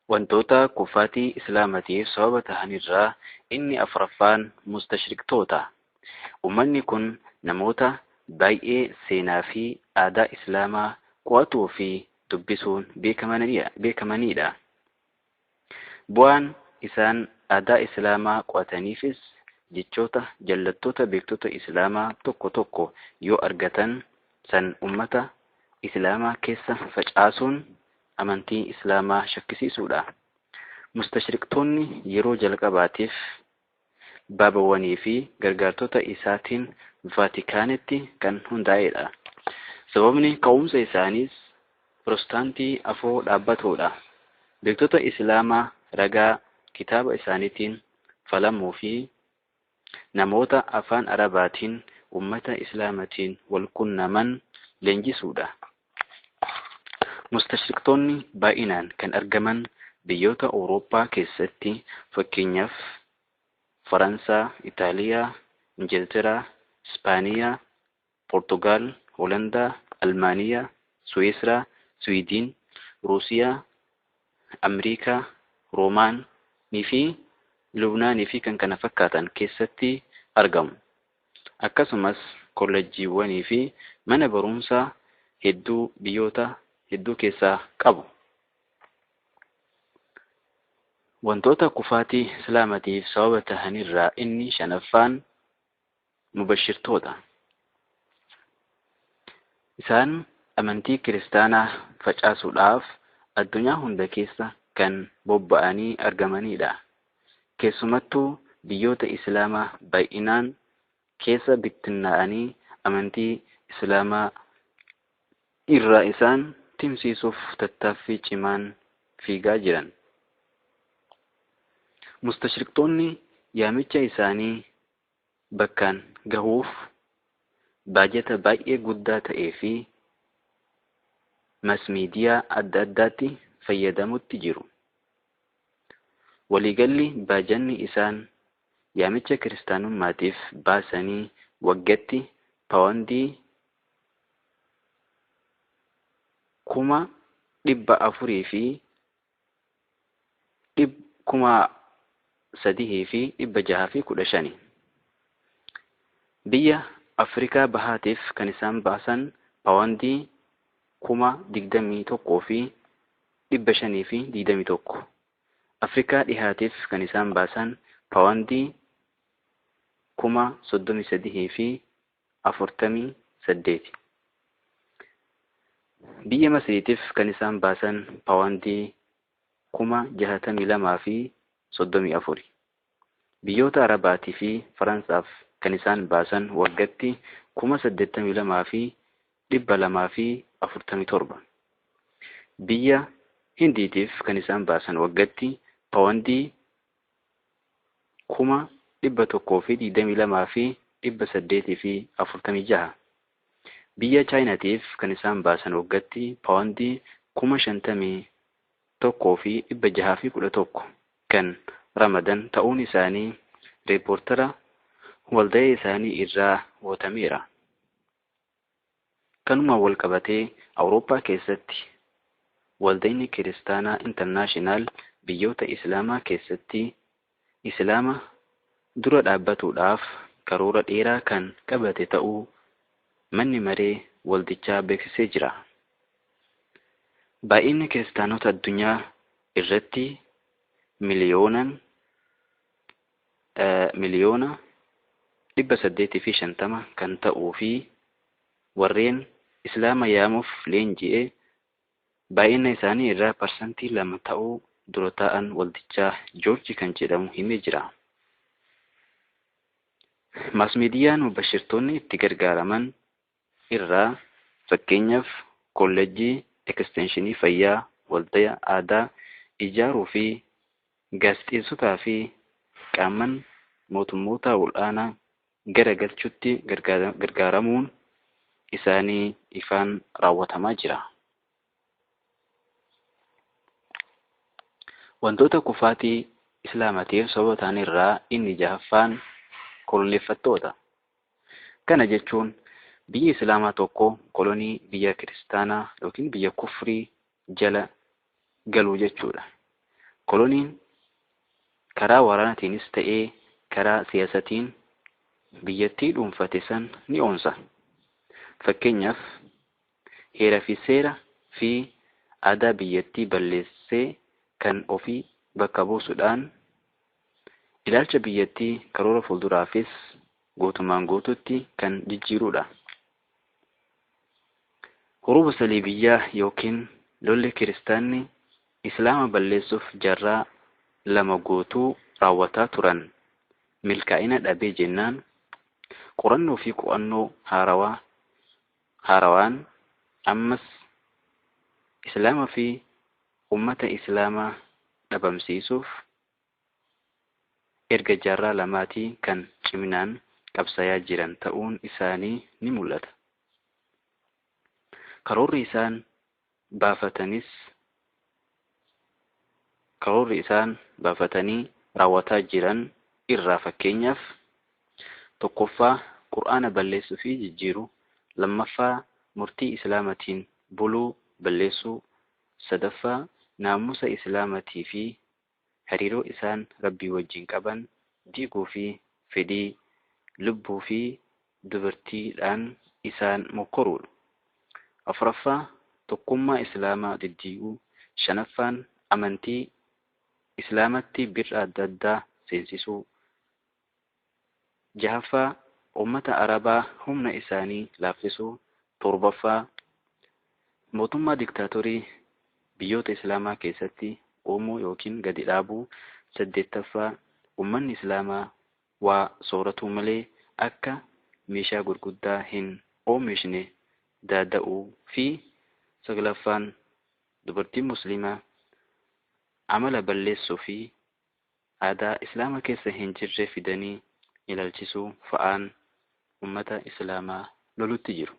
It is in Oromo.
Wantoota kufaatii Islaamaatiif sababa ta'anirraa inni afuraffaan mustashriqtoota. Uummanni kun namoota baay'ee seenaa fi aadaa Islaamaa qo'atuu fi dubbisuun beekamanidha. Bu'aan isaan aadaa Islaamaa qo'ataniifis jechoota jallattoota beektota Islaamaa tokko tokko yoo argatan san ummata Islaamaa keessa facaasuun amantii Islaamaa shakkisiisuudha. Mustashriqtoonni yeroo jalqabaatiif baabawwanii fi gargaartota isaatiin Vaatikaanitti kan hundaa'edha. Sababni ka'umsa isaaniis Pirotestaantii afoo dhaabbatoodha. Beektota Islaamaa ragaa kitaaba isaaniitiin falamuu fi namoota afaan Arabaatiin ummata Islaamaatiin wal qunnaman leenjisuudha. Mustashriqtoonni baay'inaan kan argaman biyyoota Awurooppaa keessatti, fakkeenyaaf Faransaa, Itaaliyaa, Ingilteraa, Ispaaniyaa, Poortugaal, Holandaa, Almaaniyaa, Suwiisiraa, Swiidin, Ruusiyaa, Ameerikaa, Roomaanii fi Lubnaanii fi kan kana fakkaatan keessatti argamu. Akkasumas kolleejjiiwwanii fi mana barumsaa hedduu biyyoota hedduu keessaa qabu. Wantoota kufaatii Islaamaatiif sababa ta'anirraa inni shanaffaan mubashirtoota. Isaan amantii kiristaanaa facaasuudhaaf addunyaa hunda keessa kan bobba'anii argamanidha. Keessumattuu biyyoota Islaamaa baay'inaan keessa bittinnaa'anii amantii Islaamaa irraa isaan timsiisuuf tattaaffii cimaan fiigaa jiran. Mustashriqtoonni yaamicha isaanii bakkaan gahuuf baajata baay'ee guddaa ta'ee fi masmiidiyaa adda addaatti fayyadamutti jiru. Waliigalli baajanni isaan yaamicha kiristaanummaatiif baasanii waggaatti paawundii 400,000 fi 3,615. Biyya Afrikaa bahaatiif kan isaan baasan paawundii 21,000 fi 521. Afrikaa dhihaatiif kan isaan baasan paawundii 33,000 fi 48. Biyya Masriitiif kan isaan baasan paawundii 62,000 fi 34. Biyyoota Arabaatii fi Faransaaf kan isaan baasan waggaatti 82,000 fi 247. Biyya Hindiitiif kan isaan baasan waggaatti paawundii 122,000 fi 846. Biyya Chaayinaatiif kan isaan baasan waggaatti paawundii 51,000 fi 611 kan Ramadan ta'uun isaanii riipoortara walda'ee isaanii irraa hubatameera. Kanuma wal qabatee Awurooppaa keessatti walda'inni kiristaanaa intarnaashinaal biyyoota Islaamaa keessatti Islaama dura dhaabbatuudhaaf karoora dheeraa kan qabate ta'uu manni maree waldichaa beeksisee jira. Baay'inni kiristaanota addunyaa irratti miliyoona 850 kan ta'uu fi warreen Islaama yaamuuf leenji'ee baay'ina isaanii irraa parsantii 2 ta'uu dura ta'an waldichaa Joorji kan jedhamu himee jira. Maasmiidiyaan mubashirtoonni itti gargaaraman irraa fakkeenyaaf kolleejjii ekstenshinii fayyaa, waldaa aadaa ijaaruu fi gaazexeessotaa fi qaaman mootummoota ol'aanaa garagalchuutti gargaaramuun isaanii ifaan raawwatamaa jira. Wantoota kufaatii Islaamaatiif sababa ta'an irraa inni jahaffaan koloneeffattoota. Kana jechuun biyyi Islaamaa tokko kolonii biyya kiristaanaa yookiin biyya kufrii jala galuu jechuudha. koloniin karaa waraanaatiinis ta'ee karaa siyaasatiin biyyattii dhuunfate san ni onsa. Fakkeenyaaf heera fi seera fi aadaa biyyattii balleessee kan ofii bakka buusuudhaan ilaalcha biyyattii karoora fuulduraafis guutumaan guututti kan jijjiirudha. Huruba saliibiyyaa yookiin lolli kiristaanni islaama balleessuuf jaarraa lama guutuu raawwataa turan milkaa'ina dhabee jennaan qorannoo fi qo'annoo haarawaan ammas islaama fi ummata islaamaa dhabamsiisuuf erga jaarraa lamaatii kan ciminaan qabsayaa jiran ta'uun isaanii ni mul'ata. Karoorri isaan baafatanii raawwataa jiran irraa fakkeenyaaf tokkoffaa Qur'aana balleessuu fi jijjiiruu, lammaffaa murtii islaamatiin buluu balleessuu, sadaffaa naamusa islaamatii fi hariiroo isaan rabbii wajjin qaban diiguu fi fedhii lubbuu fi dubartiidhaan isaan mokkoruudha. Afuraffaa tokkummaa islaamaa diddiiguu, shanaffaan amantii islaamatti birra adda addaa seensisuu, jahaffaa ummata arabaa humna isaanii laaffisuu, torbaffaa mootummaa diktaatorii biyyoota islaamaa keessatti uumuu yookiin gadi dhaabuu, saddeettaffaa ummanni islaamaa waa sooratuu malee akka meeshaa gurguddaa hin oomishne daada'uu fi saglaffaan dubartiin muslimaa amala balleessuu fi aadaa islaama keessa hin jirre fidanii ilaalchisuu fa'aan ummata islaamaa lolutti jiru.